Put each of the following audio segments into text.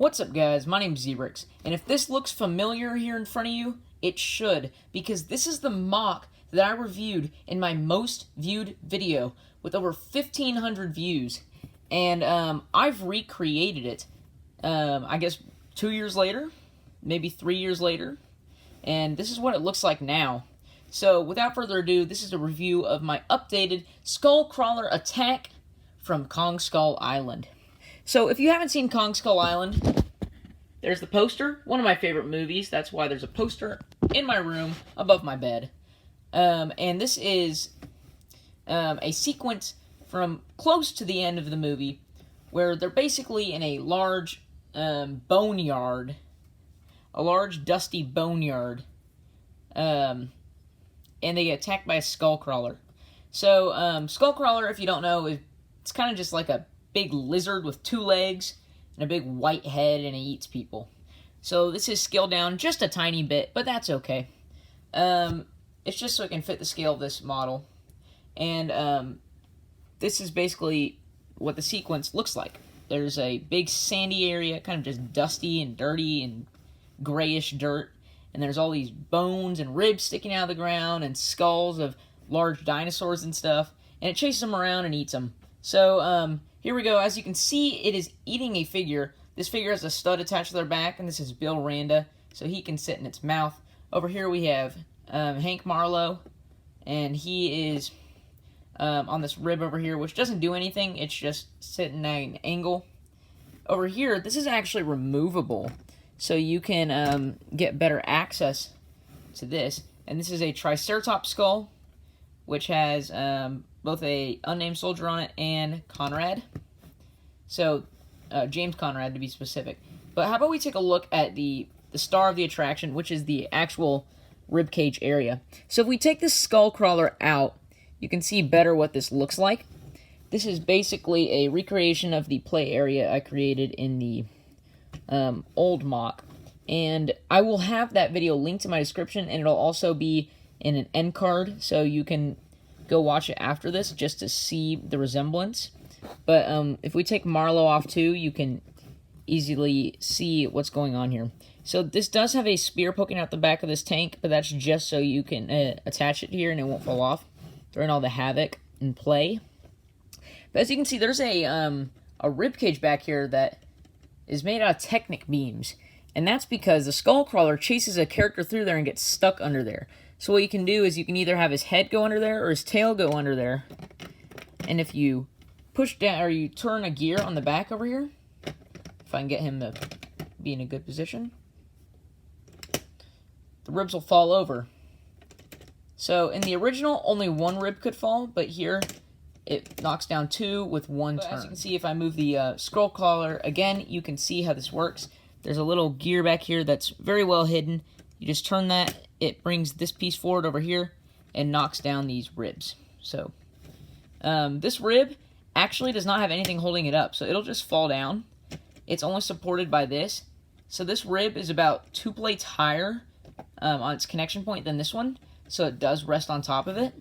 What's up, guys? My name's Zebrix, and if this looks familiar here in front of you, it should, because this is the MOC that I reviewed in my most viewed video with over 1,500 views, and I've recreated it, I guess 2 years later, maybe 3 years later, and this is what it looks like now. So, without further ado, this is a review of my updated Skullcrawler attack from Kong Skull Island. So, if you haven't seen Kong Skull Island, there's the poster, one of my favorite movies. That's why there's a poster in my room above my bed. And this is a sequence from close to the end of the movie where they're basically in a large boneyard, a large dusty boneyard, and they get attacked by a Skullcrawler. So, Skullcrawler, if you don't know, it's kind of just like a big lizard with 2 legs and a big white head, and he eats people. So this is scaled down just a tiny bit, but that's okay. It's just so it can fit the scale of this model. And this is basically what the sequence looks like. There's a big sandy area, kind of just dusty and dirty and grayish dirt. And there's all these bones and ribs sticking out of the ground and skulls of large dinosaurs and stuff. And it chases them around and eats them. So, here we go. As you can see, it is eating a figure. This figure has a stud attached to their back, and this is Bill Randa, so he can sit in its mouth. Over here we have Hank Marlowe, and he is on this rib over here, which doesn't do anything. It's just sitting at an angle. Over here, this is actually removable, so you can get better access to this. And this is a Triceratops skull, which has both a unnamed soldier on it and Conrad. So, James Conrad to be specific. But how about we take a look at the star of the attraction, which is the actual ribcage area. So if we take this Skullcrawler out, you can see better what this looks like. This is basically a recreation of the play area I created in the old MOC. And I will have that video linked in my description, and it'll also be in an end card, so you can go watch it after this just to see the resemblance. But if we take Marlowe off too, you can easily see what's going on here. So this does have a spear poking out the back of this tank, but that's just so you can attach it here and it won't fall off during all the havoc and play. But as you can see, there's a rib cage back here that is made out of Technic beams, and that's because the Skullcrawler chases a character through there and gets stuck under there. So what you can do is you can either have his head go under there or his tail go under there. And if you push down or you turn a gear on the back over here, if I can get him to be in a good position, the ribs will fall over. So in the original, only 1 rib could fall, but here it knocks down 2 with 1 turn. As you can see, if I move the Skullcrawler again, you can see how this works. There's a little gear back here that's very well hidden. You just turn that, it brings this piece forward over here and knocks down these ribs. So, this rib actually does not have anything holding it up, so it'll just fall down. It's only supported by this. So this rib is about 2 plates higher on its connection point than this one, so it does rest on top of it.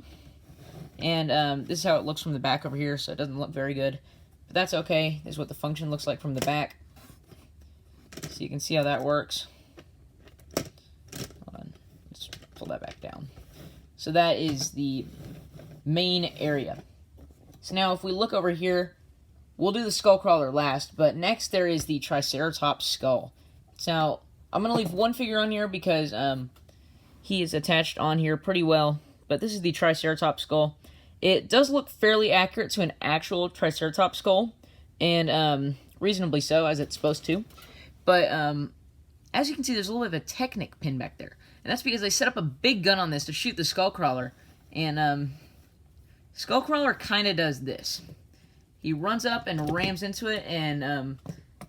And this is how it looks from the back over here, so it doesn't look very good. But that's okay. This is what the function looks like from the back. So you can see how that works. Pull that back down. So that is the main area. So now if we look over here, we'll do the Skullcrawler last, but next there is the Triceratops skull. So I'm going to leave 1 figure on here because he is attached on here pretty well, but this is the Triceratops skull. It does look fairly accurate to an actual Triceratops skull, and reasonably so, as it's supposed to. But as you can see, there's a little bit of a Technic pin back there. And that's because they set up a big gun on this to shoot the Skullcrawler. And Skullcrawler kind of does this. He runs up and rams into it and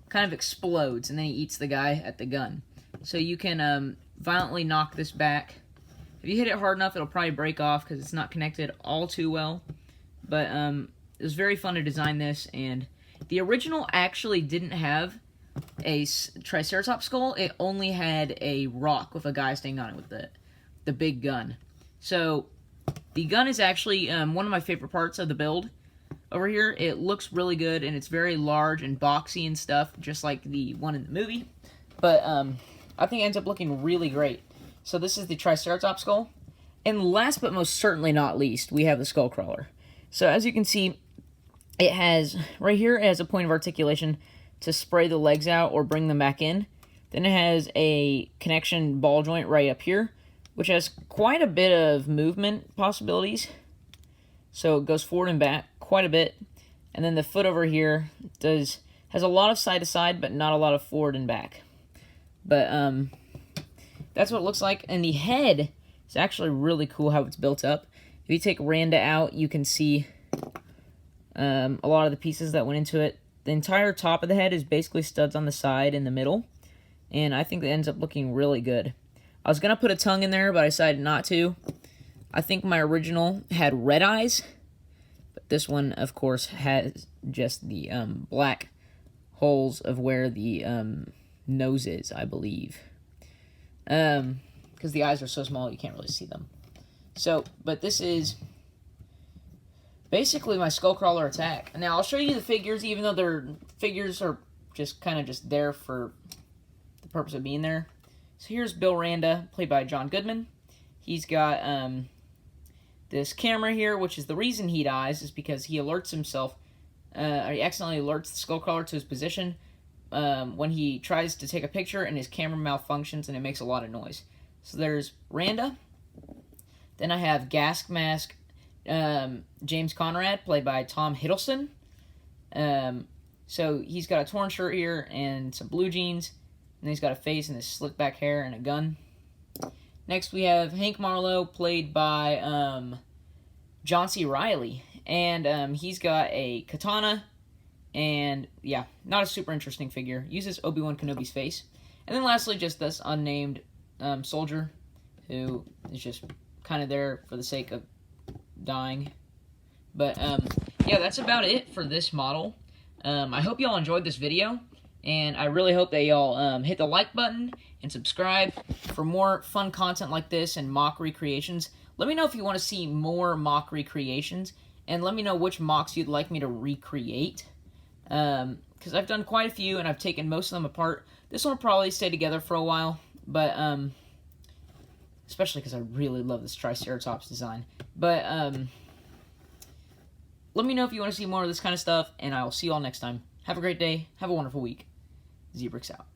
kind of explodes. And then he eats the guy at the gun. So you can violently knock this back. If you hit it hard enough, it'll probably break off because it's not connected all too well. But it was very fun to design this. And the original actually didn't have a Triceratops skull. It only had a rock with a guy standing on it with the big gun. So the gun is actually one of my favorite parts of the build, over here, it looks really good, and it's very large and boxy and stuff, just like the one in the movie. But I think it ends up looking really great. So this is the Triceratops skull. And last but most certainly not least, we have the skull crawler. So as you can see, it has, right here, it has a point of articulation to spray the legs out or bring them back in. Then it has a connection ball joint right up here, which has quite a bit of movement possibilities. So it goes forward and back quite a bit. And then the foot over here has a lot of side to side, but not a lot of forward and back. But that's what it looks like. And the head is actually really cool how it's built up. If you take Randa out, you can see a lot of the pieces that went into it. The entire top of the head is basically studs on the side and the middle. And I think it ends up looking really good. I was going to put a tongue in there, but I decided not to. I think my original had red eyes. But this one, of course, has just the black holes of where the nose is, I believe. Because the eyes are so small, you can't really see them. So, but this is basically my Skullcrawler attack. Now, I'll show you the figures, even though their figures are just kind of just there for the purpose of being there. So here's Bill Randa, played by John Goodman. He's got this camera here, which is the reason he dies, is because he alerts himself, or he accidentally alerts the Skullcrawler to his position when he tries to take a picture and his camera malfunctions and it makes a lot of noise. So there's Randa. Then I have Gas Mask James Conrad, played by Tom Hiddleston. So he's got a torn shirt here and some blue jeans. And he's got a face and his slick back hair and a gun. Next we have Hank Marlowe, played by John C. Reilly. And he's got a katana. And yeah, not a super interesting figure. Uses Obi-Wan Kenobi's face. And then lastly, just this unnamed soldier who is just kind of there for the sake of dying. But yeah, that's about it for this model. I hope y'all enjoyed this video. And I really hope that y'all hit the like button and subscribe for more fun content like this and mock recreations. Let me know if you want to see more mock recreations. And let me know which mocks you'd like me to recreate. Because I've done quite a few and I've taken most of them apart. This one will probably stay together for a while. But, especially because I really love this Triceratops design. But, let me know if you want to see more of this kind of stuff. And I will see you all next time. Have a great day. Have a wonderful week. Zebrix out.